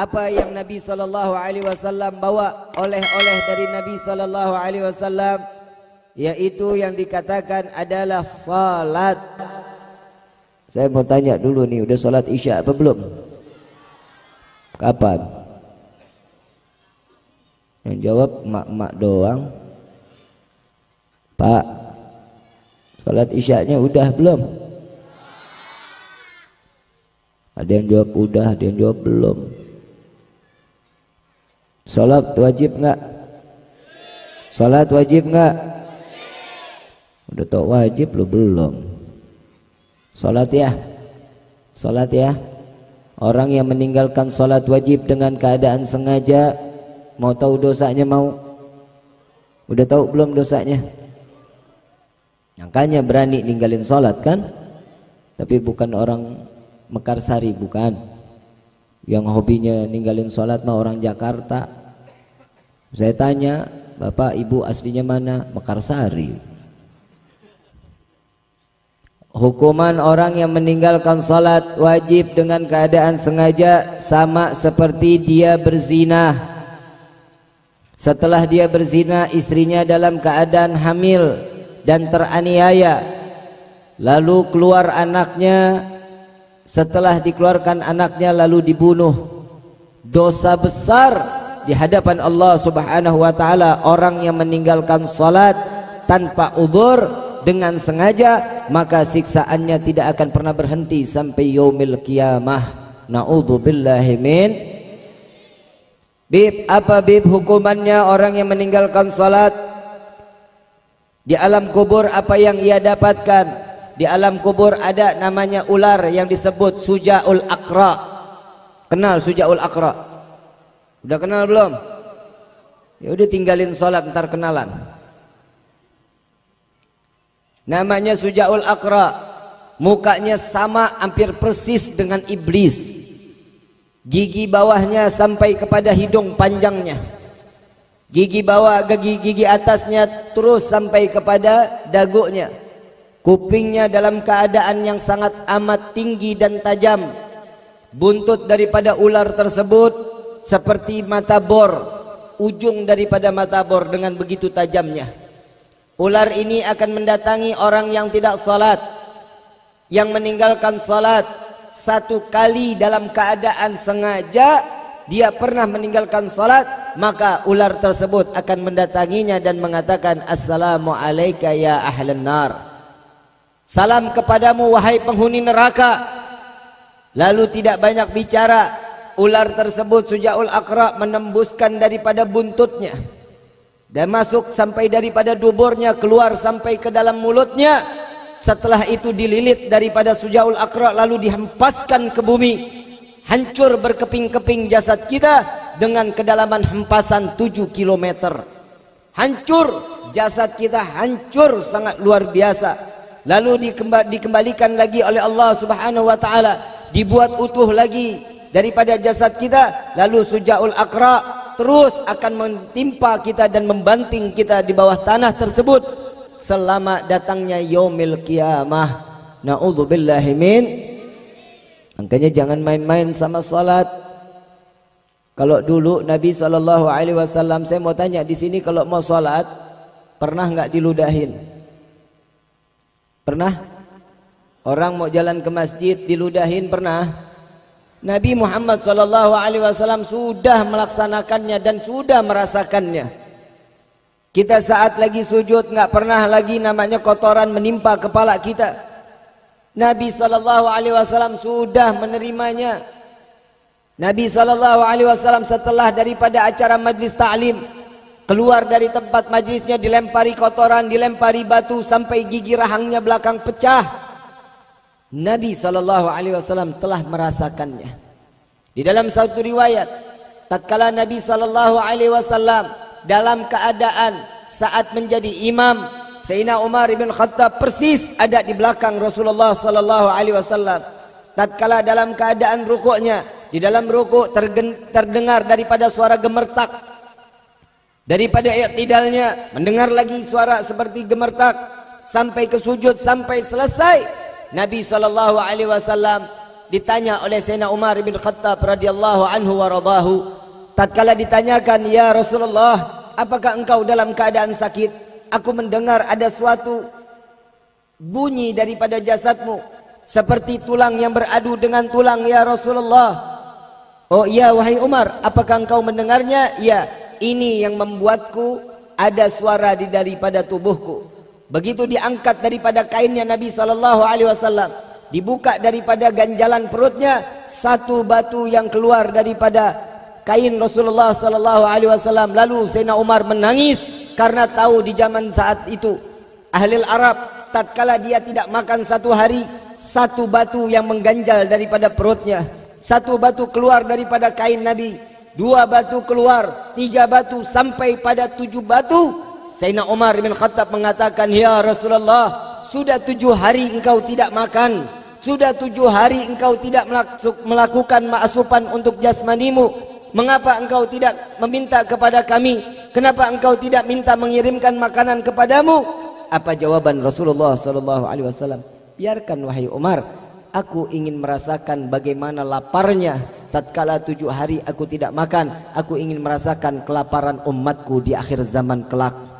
apa yang Nabi sallallahu alaihi wasallam bawa, oleh-oleh dari Nabi sallallahu alaihi wasallam, yaitu yang dikatakan adalah salat. Saya mau tanya dulu nih, udah salat Isya apa belum? Kapan? Yang jawab mak-mak doang. Pak, salat Isyanya udah belum? Ada yang jawab udah, ada yang jawab belum. Salat wajib enggak? Salat wajib enggak? Udah tau wajib lu belum? Salat ya? Salat ya? Orang yang meninggalkan salat wajib dengan keadaan sengaja, mau tahu dosanya mau? Udah tahu belum dosanya? Makanya berani ninggalin salat kan? Tapi bukan orang Mekarsari, bukan. Yang hobinya ninggalin salat mah orang Jakarta. Saya tanya, Bapak Ibu aslinya mana? Mekarsari. Hukuman orang yang meninggalkan salat wajib dengan keadaan sengaja sama seperti dia berzina. Setelah dia berzina, istrinya dalam keadaan hamil dan teraniaya, lalu keluar anaknya. Setelah dikeluarkan anaknya lalu dibunuh, dosa besar di hadapan Allah Subhanahu wa taala orang yang meninggalkan salat tanpa udzur dengan sengaja, maka siksaannya tidak akan pernah berhenti sampai yaumil qiyamah. Naudzubillahi min. Bib, apa bib hukumannya orang yang meninggalkan salat? Di alam kubur apa yang ia dapatkan? Di alam kubur ada namanya ular yang disebut Sujaul Aqra. Kenal Sujaul Aqra? Udah kenal belum? Ya udah tinggalin salat ntar kenalan. Namanya Sujaul Aqra. Mukanya sama hampir persis dengan iblis. Gigi bawahnya sampai kepada hidung panjangnya. Gigi bawah, gigi atasnya terus sampai kepada dagunya. Kupingnya dalam keadaan yang sangat amat tinggi dan tajam. Buntut daripada ular tersebut seperti mata bor, ujung daripada mata bor dengan begitu tajamnya. Ular ini akan mendatangi orang yang tidak salat, yang meninggalkan salat satu kali dalam keadaan sengaja dia pernah meninggalkan salat, maka ular tersebut akan mendatanginya dan mengatakan, assalamu alayka ya ahlan nar. Salam kepadamu wahai penghuni neraka. Lalu tidak banyak bicara, ular tersebut Sujaul Aqra menembuskan daripada buntutnya dan masuk sampai daripada duburnya, keluar sampai ke dalam mulutnya. Setelah itu dililit daripada Sujaul Aqra lalu dihempaskan ke bumi. Hancur berkeping-keping jasad kita dengan kedalaman hempasan 7 km. Hancur jasad kita, hancur sangat luar biasa. Lalu dikembalikan lagi oleh Allah Subhanahu wa taala, dibuat utuh lagi daripada jasad kita. Lalu Sujaul Aqra terus akan mentimpa kita dan membanting kita di bawah tanah tersebut selama datangnya yaumil qiyamah. Naudzubillahi min. Makanya jangan main-main sama salat. Kalau dulu Nabi sallallahu alaihi wasallam, saya mau tanya di sini, kalau mau salat pernah enggak diludahin? Pernah? Orang mau jalan ke masjid diludahin pernah? Nabi Muhammad sallallahu alaihi wasallam sudah melaksanakannya dan sudah merasakannya. Kita saat lagi sujud nggak pernah lagi namanya kotoran menimpa kepala kita. Nabi sallallahu alaihi wasallam sudah menerimanya. Nabi sallallahu alaihi wasallam setelah daripada acara majlis ta'lim, keluar dari tempat majlisnya dilempari kotoran, dilempari batu sampai gigi rahangnya belakang pecah. Nabi sallallahu alaihi wasallam telah merasakannya. Di dalam satu riwayat, tatkala Nabi sallallahu alaihi wasallam dalam keadaan saat menjadi imam, Sayyidina Umar bin Khattab persis ada di belakang Rasulullah sallallahu alaihi wasallam. Tatkala dalam keadaan rukuknya, di dalam rukuk terdengar daripada suara gemertak. Daripada i'tidalnya mendengar lagi suara seperti gemertak, sampai ke sujud, sampai selesai Nabi sallallahu alaihi wasallam ditanya oleh Sayyidina Umar bin Khattab radhiyallahu anhu wa radahu. Tatkala ditanyakan, "Ya Rasulullah, apakah engkau dalam keadaan sakit? Aku mendengar ada suatu bunyi daripada jasadmu seperti tulang yang beradu dengan tulang, ya Rasulullah." "Oh iya wahai Umar, apakah engkau mendengarnya?" "Ya, ini yang membuatku ada suara daripada tubuhku." Begitu diangkat daripada kainnya Nabi SAW, dibuka daripada ganjalan perutnya, satu batu yang keluar daripada kain Rasulullah SAW. Lalu Sayyidina Umar menangis karena tahu di zaman saat itu ahli Arab, tatkala dia tidak makan satu hari, satu batu yang mengganjal daripada perutnya, satu batu keluar daripada kain Nabi, dua batu keluar, tiga batu, sampai pada 7 batu. Sayyidina Umar bin Khattab mengatakan, "Ya Rasulullah, sudah 7 hari engkau tidak makan, sudah 7 hari engkau tidak melakukan ma'asupan untuk jasmanimu. Mengapa engkau tidak meminta kepada kami? Kenapa engkau tidak minta mengirimkan makanan kepadamu?" Apa jawaban Rasulullah SAW? "Biarkan wahai Umar, aku ingin merasakan bagaimana laparnya tatkala 7 hari aku tidak makan. Aku ingin merasakan kelaparan umatku di akhir zaman kelak."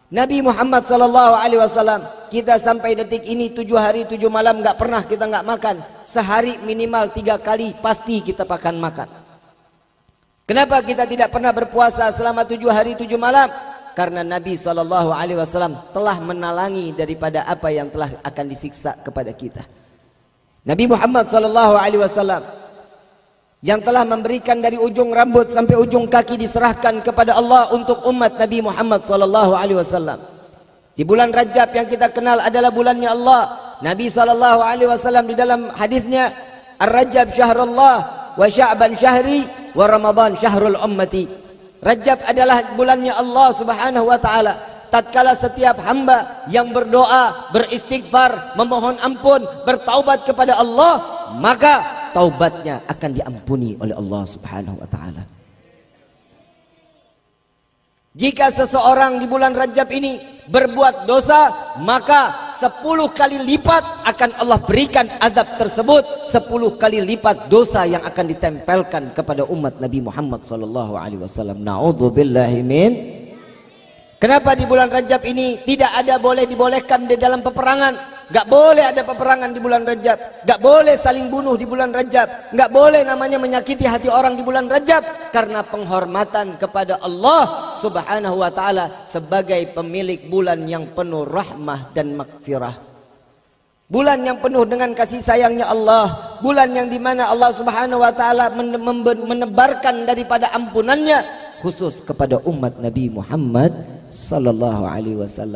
Nabi Muhammad SAW, kita sampai detik ini 7 hari 7 malam gak pernah kita gak makan. Sehari minimal 3 kali pasti kita makan. Kenapa kita tidak pernah berpuasa selama 7 hari 7 malam? Karena Nabi SAW telah menalangi daripada apa yang telah akan disiksa kepada kita. Nabi Muhammad SAW yang telah memberikan dari ujung rambut sampai ujung kaki diserahkan kepada Allah untuk umat Nabi Muhammad SAW. Di bulan Rajab yang kita kenal adalah bulannya Allah. Nabi SAW di dalam hadisnya, "Ar-Rajab syahrullah wa Sya'ban syahri wa Ramadan syahrul ummati." Rajab adalah bulannya Allah Subhanahu wa taala. Tatkala setiap hamba yang berdoa, beristighfar, memohon ampun, bertaubat kepada Allah, maka taubatnya akan diampuni oleh Allah Subhanahu wa taala. Jika seseorang di bulan Rajab ini berbuat dosa, maka 10 kali lipat akan Allah berikan azab tersebut, 10 kali lipat dosa yang akan ditempelkan kepada umat Nabi Muhammad SAW. Na'udzubillahi min. Kenapa di bulan Rajab ini tidak ada dibolehkan di dalam peperangan? Gak boleh ada peperangan di bulan Rajab, gak boleh saling bunuh di bulan Rajab, gak boleh namanya menyakiti hati orang di bulan Rajab, karena penghormatan kepada Allah Subhanahu wa taala sebagai pemilik bulan yang penuh rahmah dan maghfirah. Bulan yang penuh dengan kasih sayangnya Allah, bulan yang dimana Allah Subhanahu wa taala menebarkan daripada ampunannya khusus kepada umat Nabi Muhammad sallallahu alaihi wasallam.